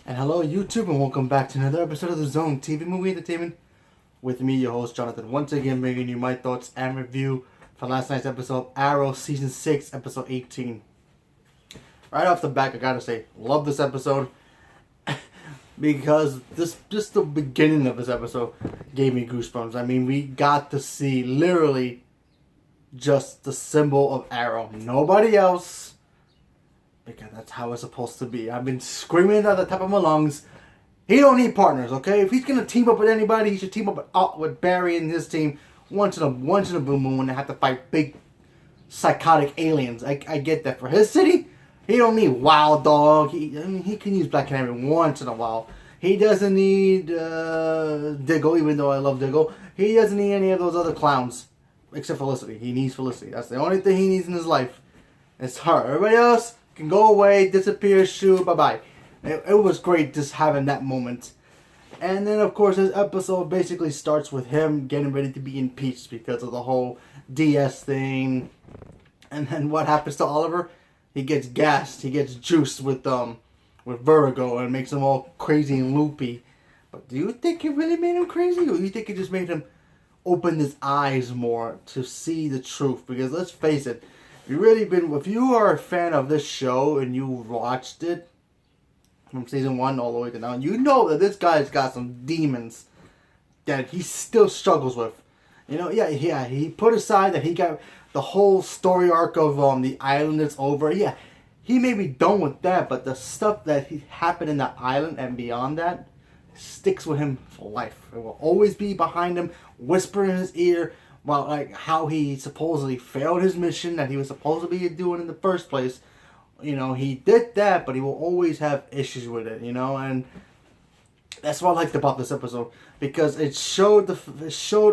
And hello, YouTube, and welcome back to another episode of the Zone TV Movie Entertainment with me, your host, Jonathan. Once again, bringing you my thoughts and review for last night's episode, Arrow Season 6, Episode 18. Right off the back, I gotta say, love this episode because just the beginning of this episode gave me goosebumps. I mean, we got to see literally just the symbol of Arrow. Nobody else. Because that's how it's supposed to be. I've been screaming at the top of my lungs. He don't need partners, okay? If he's gonna team up with anybody, he should team up with Barry and his team once in a blue moon when they have to fight big psychotic aliens. I get that. For his city, he don't need Wild Dog. He can use Black Canary once in a while. He doesn't need Diggle, even though I love Diggle. He doesn't need any of those other clowns, except Felicity. He needs Felicity. That's the only thing he needs in his life. It's her. Everybody else can go away, disappear, shoo, bye-bye. It was great just having that moment. And then, of course, this episode basically starts with him getting ready to be impeached because of the whole DS thing. And then what happens to Oliver? He gets gassed. He gets juiced with vertigo and makes him all crazy and loopy. But do you think it really made him crazy? Or do you think it just made him open his eyes more to see the truth? Because let's face it, if you are a fan of this show and you watched it from season 1 all the way to now, you know that this guy's got some demons that he still struggles with. You know, he put aside that he got the whole story arc of the island is over. Yeah, he may be done with that, but the stuff that happened in the island and beyond that sticks with him for life. It will always be behind him, whisper in his ear. Well, like how he supposedly failed his mission that he was supposed to be doing in the first place. You know, he did that, but he will always have issues with it, you know, and that's what I liked about this episode. Because it showed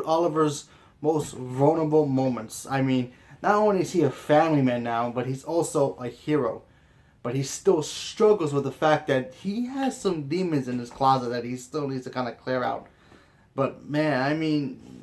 Oliver's most vulnerable moments. I mean, not only is he a family man now, but he's also a hero. But he still struggles with the fact that he has some demons in his closet that he still needs to kind of clear out. But, man, I mean,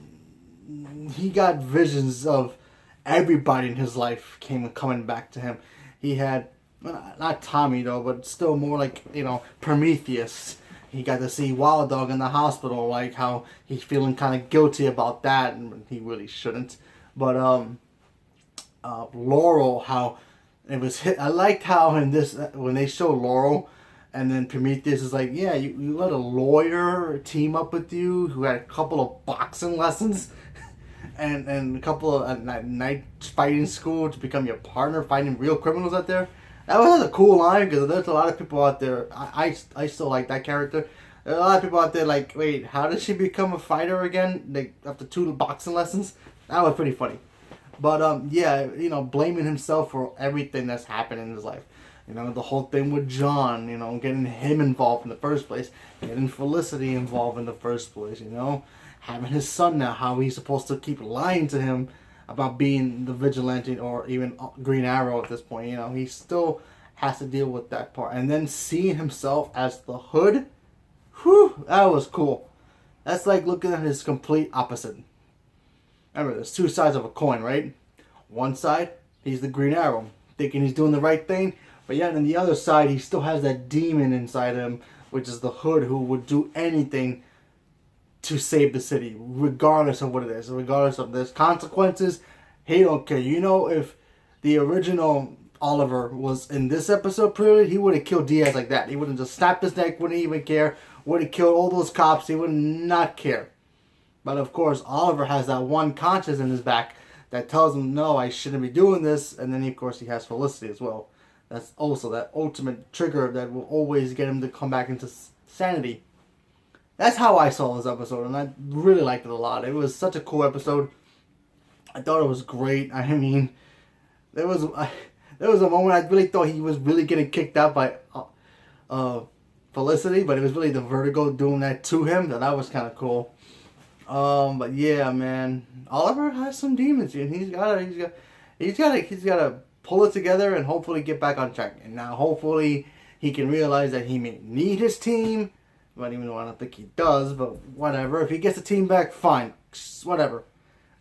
he got visions of everybody in his life coming back to him. He had, not Tommy though, but still more like, you know, Prometheus. He got to see Wild Dog in the hospital, like how he's feeling kind of guilty about that, and he really shouldn't. But Laurel, how it was hit. I liked how in this when they show Laurel, and then Prometheus is like, yeah, you let a lawyer team up with you who had a couple of boxing lessons and a couple of night fighting school to become your partner fighting real criminals out there. That was a cool line because there's a lot of people out there. I still like that character. There are a lot of people out there like, wait, how did she become a fighter again? Like after 2 boxing lessons? That was pretty funny. But yeah, you know, blaming himself for everything that's happened in his life. You know, the whole thing with John, you know, getting him involved in the first place, getting Felicity involved in the first place, you know, having his son now, how he's supposed to keep lying to him about being the vigilante or even Green Arrow at this point. You know, he still has to deal with that part. And then seeing himself as the Hood, whew, that was cool. That's like looking at his complete opposite. Remember, there's 2 sides of a coin, right? One side, he's the Green Arrow, thinking he's doing the right thing. But yet on the other side, he still has that demon inside him, which is the Hood, who would do anything to save the city, regardless of what it is. Regardless of there's consequences, he don't care. You know, if the original Oliver was in this episode period, he would have killed Diaz like that. He would have just snapped his neck, wouldn't even care. Would have killed all those cops. He would not care. But of course, Oliver has that one conscience in his back that tells him, no, I shouldn't be doing this. And then, of course, he has Felicity as well. That's also that ultimate trigger that will always get him to come back into sanity. That's how I saw this episode, and I really liked it a lot. It was such a cool episode. I thought it was great. I mean, there was a moment I really thought he was really getting kicked out by Felicity, but it was really the vertigo doing that to him. That was kind of cool. But yeah, man, Oliver has some demons, and he's gotta pull it together and hopefully get back on track. And now hopefully he can realize that he may need his team. But even though I don't think he does, but whatever. If he gets the team back, fine, whatever.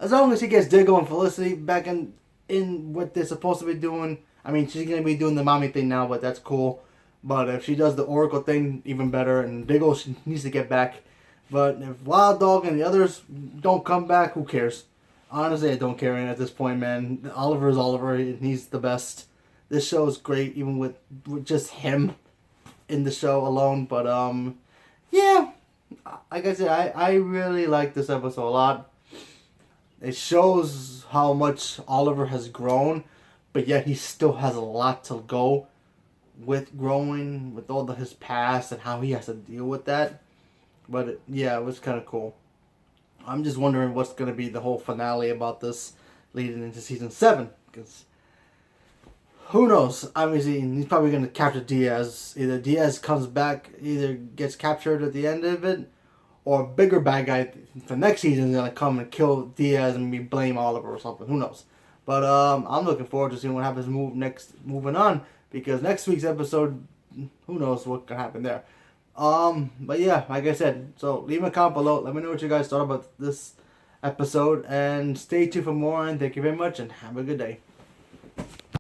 As long as he gets Diggle and Felicity back in what they're supposed to be doing. I mean, she's gonna be doing the mommy thing now, but that's cool. But if she does the Oracle thing, even better. And Diggle needs to get back. But if Wild Dog and the others don't come back, who cares? Honestly, I don't care at this point, man. Oliver is Oliver, and he's the best. This show is great, even with just him in the show alone. But yeah, like I said, I really like this episode a lot. It shows how much Oliver has grown, but yet he still has a lot to go with growing, with all his past and how he has to deal with that. But yeah, it was kind of cool. I'm just wondering what's going to be the whole finale about this leading into season 7. Because who knows? Obviously, he's probably going to capture Diaz. Either Diaz comes back, either gets captured at the end of it, or a bigger bad guy for next season is going to come and kill Diaz and we blame Oliver or something. Who knows? But I'm looking forward to seeing what happens moving on. Because next week's episode, who knows what can happen there. But yeah, like I said, so leave a comment below. Let me know what you guys thought about this episode. And stay tuned for more. And thank you very much. And have a good day.